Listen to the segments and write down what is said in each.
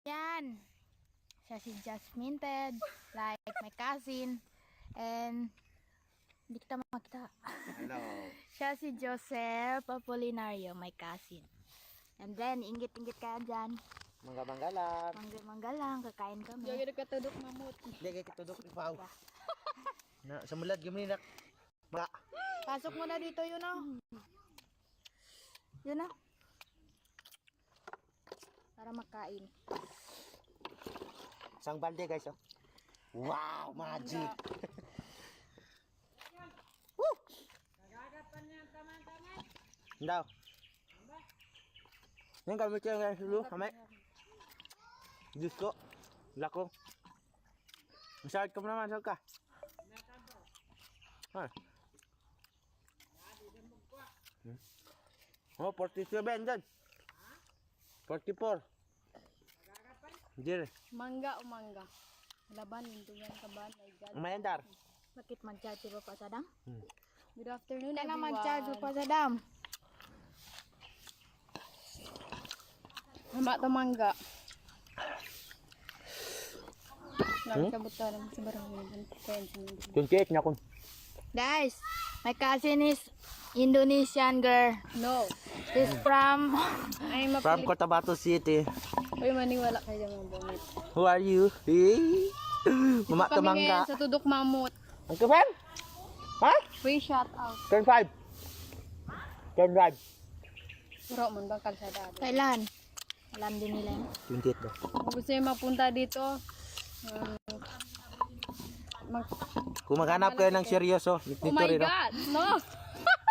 Yan. Siya si Jasmine Ted, like my cousin. And hindi kita makita. Hello. Siya si Joseph Apolinario, my cousin. And then, inggit-inggit ka dyan. Mangga-mangga lang. Mangga lang, kakain kami. Jogi katudok mamut. Hindi kay katudok ni Pao. Na sa mulad gyud nak. Mga Pasok mo na dito, yun o. Yun o. Para makain. isang balde guys oh. Wow, magic. Woo! Nagagapan niya taman-taman. Ndaw. Yang kami cengeng dulu, kami. Justo, lako. Masakit ka mo naman, saan ka? Ha? Oh, 47 dyan. 44. Hindi. Mangga o mangga. Laban yung tuyan kaban. My God. Umayandar. Bakit mag-charge pa sa dam? Good afternoon Kaya na everyone. mag-charge pa sa dam. Mama to mangga. Nakasabot ka lang sa barangay. 28 na kun. Guys, my cousin is Indonesian girl. No. She's from... Ay From mapilit. Cotabato City. Uy maniwala kayo mga bumit. Who are you? Hey. Mama Kami Tamangga. ngayon sa Tudok Mamut. Ang kafan? Ha? Free shout out. Turn 5. Turn 5. Puro man bang kalsada. Kailan? Alam din nila yun. 28 daw. Kung gusto nyo mapunta dito, Kung maghanap kayo ng seryoso, oh my nito rin. God! No!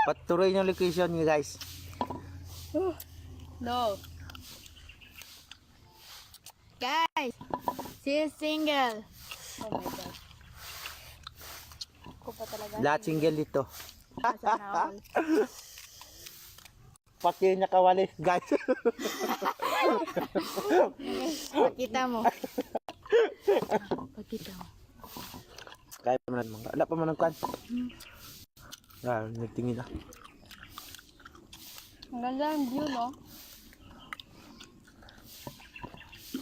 Patuloy yung location niyo guys. No. Guys, she is single. Oh my God. Ako pa talaga. Lahat single dito. Sana all. Pati yung nakawalis guys. Pakita mo. Pakita mo. Kaya pa man mga. Wala pa man ang kwan. Nagtingin na. Ang ganda ng view, no?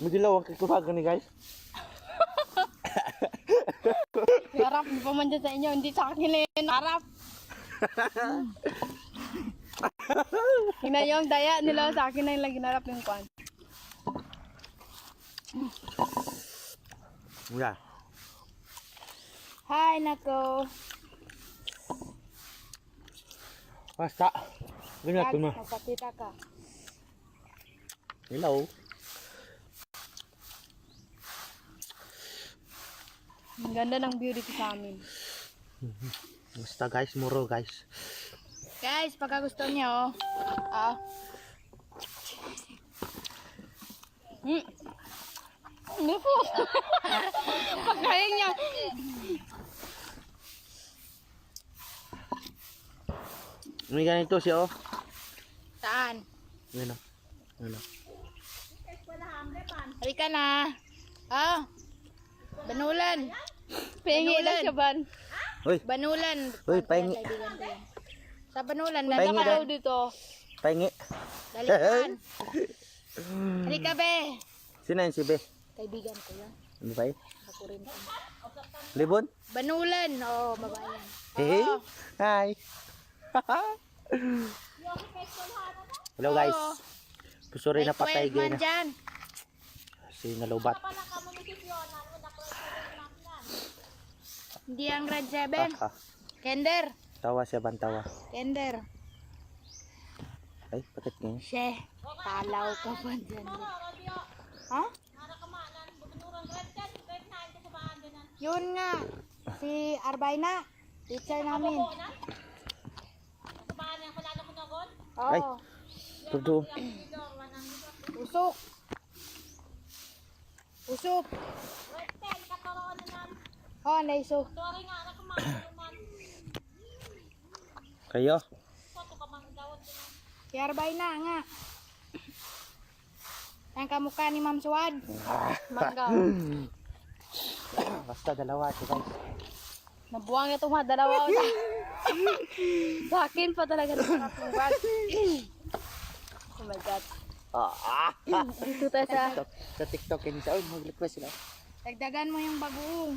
Magilaw ang kikuhagan ni guys. Harap, di pa man dyan sa inyo. Hindi sa akin eh. Harap. Tingnan yung daya nila sa akin na yung lagi narap yung kwan. Wala. Hi, nako. Basta. Ganyan ito na. Magpakita ka. Hello. Ang ganda ng view dito sa amin. Basta guys, muro guys. Guys, pagka gusto niyo, Ano po? Pagkain niya. May ganito siya oh. saan? Yan oh. Yan oh. Halika na. Banulan. Pahingi lang siya ban. Uy, Banulan. Uy, pahingi. Kaibigan ko yan. Sa Banulan, Pahingi Punta ka daw. daw dito. pahingi. Dalikan. Halika, be. Sino yun si Be? Kaibigan ko yan. Ano ba yun? Ako rin. Libon? Banulan. Oo, babayan. Hey. Hi. Hello guys. Pusuri na patay man gina. dyan. Si nalubat. Hindi ang grade 7. Kender. Tawa siya bantawa. Kender. Ay, bakit ganyan? She, talaw ka pa dyan. Ha? Yun nga. Si Arbayna. Teacher namin. Ay. Oo. Tudo. Usok. Usok. Oh, naiso. Kayo? Si Arbayna nga. Ang kamukha ni Ma'am Suwad. Mangga. Basta dalawa ito guys. Nabuwang ito mga dalawa. Sa akin pa talaga nasarap yung bag. Oh my God. Dito tayo sa... Sa TikTok yun. Uy, mag-request sila. Dagdagan mo yung bagoong.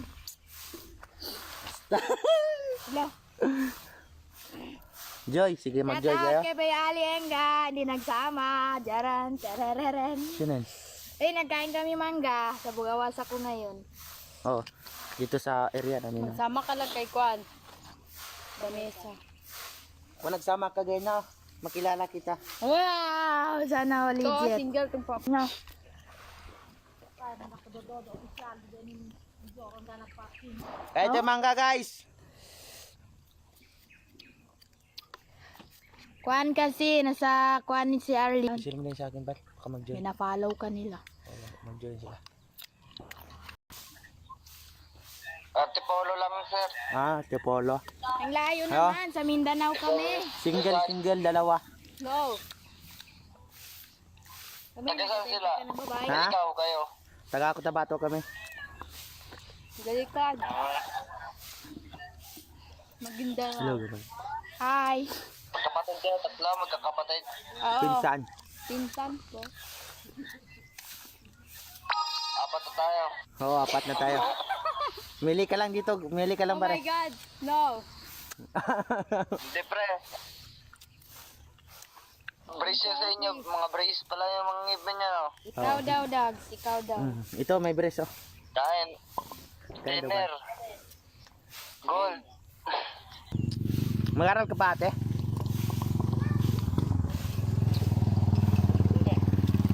Hello. Joy, sige mag-joy kayo. Kay Bay Ali Enga, hindi nagsama. Jaran, charararen. Sino yun? Eh, nagkain kami mangga sa Bugawas ako ngayon. Oo. Dito sa area namin. Sama ka lang kay Kwan. Vanessa. Kung nagsama ka ganyan na, makilala kita. Wow! Sana all Ito, legit. single itong pop. No. Kahit yung mangga guys. Kwan kasi, nasa kwan ni si Arlene. Sino mo na sa akin ba't? Baka mag-join. Pina-follow ka nila. Mag-join sila. Ate Polo lang, sir. Ah, Tepolo. Ang layo Hello? naman, sa Mindanao kami. Single, dalawa. No. Taga saan sila? Ha? Ikaw, kayo. Taga Cotabato kami. Galikad. Maganda. Hello, gano'n. Hi. Magkapatid kayo, tatlo, magkakapatid. Oo. Pinsan. Pinsan po. Apat na tayo. Oo, apat na tayo. Mili ka lang dito. Mili ka lang Oh my pare. God. No. Hindi, pre. Brace yun sa inyo. Mga brace pala yung mga ngipin niya, no? Ikaw daw, Dogs. Ikaw daw. Ito, may breast oh. Kain. Kain daw Dinner. Gold. Mag-aral ka pa ate?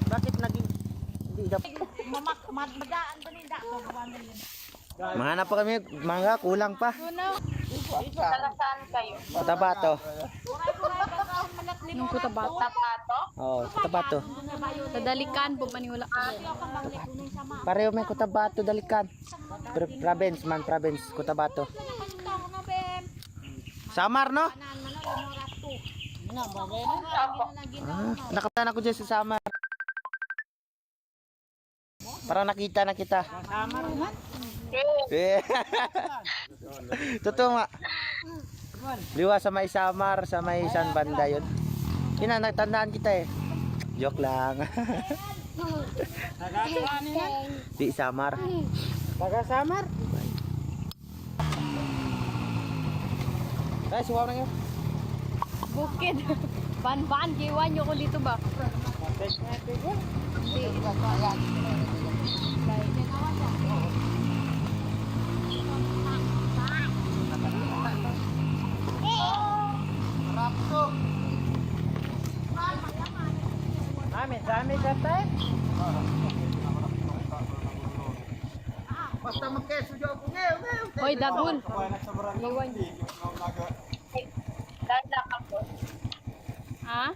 Bakit naging... Hindi daw. Mahanap pa kami, mangga, kulang pa. Cotabato. Yung Cotabato. Oo, Cotabato. Sa Dalikan po maniwala. Pareho may Cotabato, Dalikan. Province man, province, Cotabato. Samar, no? Nakapunta ako dyan sa Samar. Parang nakita na kita. Eh. Totoo nga. Liwa sa may Samar, sa may San Banda yun. Yun na, natandaan kita eh. Joke lang. Di Samar. Taga Samar? Ay, suwaw na yun. Bukid. Ban-ban. Giwan nyo ko dito ba? Hindi. Dami ka tayo. Basta magkeso dyan ako ngayon. Hoy, dagun. Giwan nyo. Ha?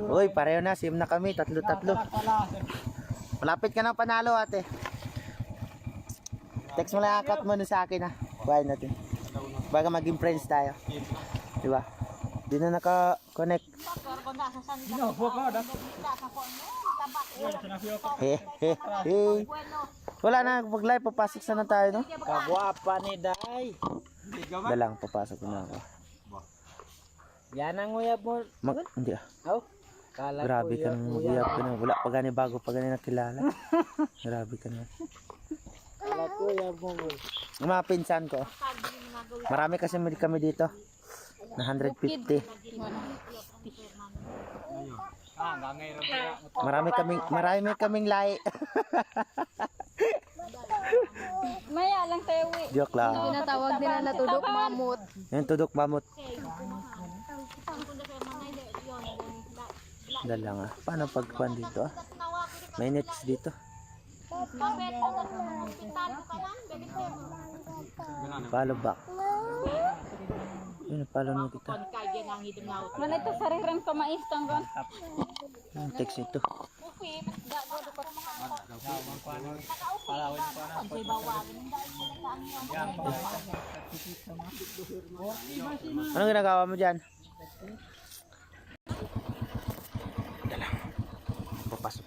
Uy, pareho na. Sim na kami. Tatlo-tatlo. Malapit ka na panalo ate. Text mo lang akat mo na sa akin ha. Buhayin natin. Baga maging friends tayo. Diba? Di na naka-connect. Wala na. Pag live, papasok sana tayo, no? Kagwapa ni Day. Dalang, papasok na ako. Yan ang uyab mo. Hindi ah. Oh, kala Grabe ko ka nang uyab ka na. Wala pa gani bago pa gani nakilala. Grabe ka na. Kala ko uyab mo. Yung mga pinsan ko. Marami kasi kami dito. Na 150. Marami kaming lahi. Maya lang tayo, we. Joke lang. Tinatawag nila na tudok mamut. Yung tudok mamut. Dalang ah. Paano pagkuhan dito ah? May nets dito. Follow back. Yun, follow mo kita. Mana ito sarirang kamais tanggan. Yung text ito. Anong ginagawa mo dyan? Dalang. Papasok.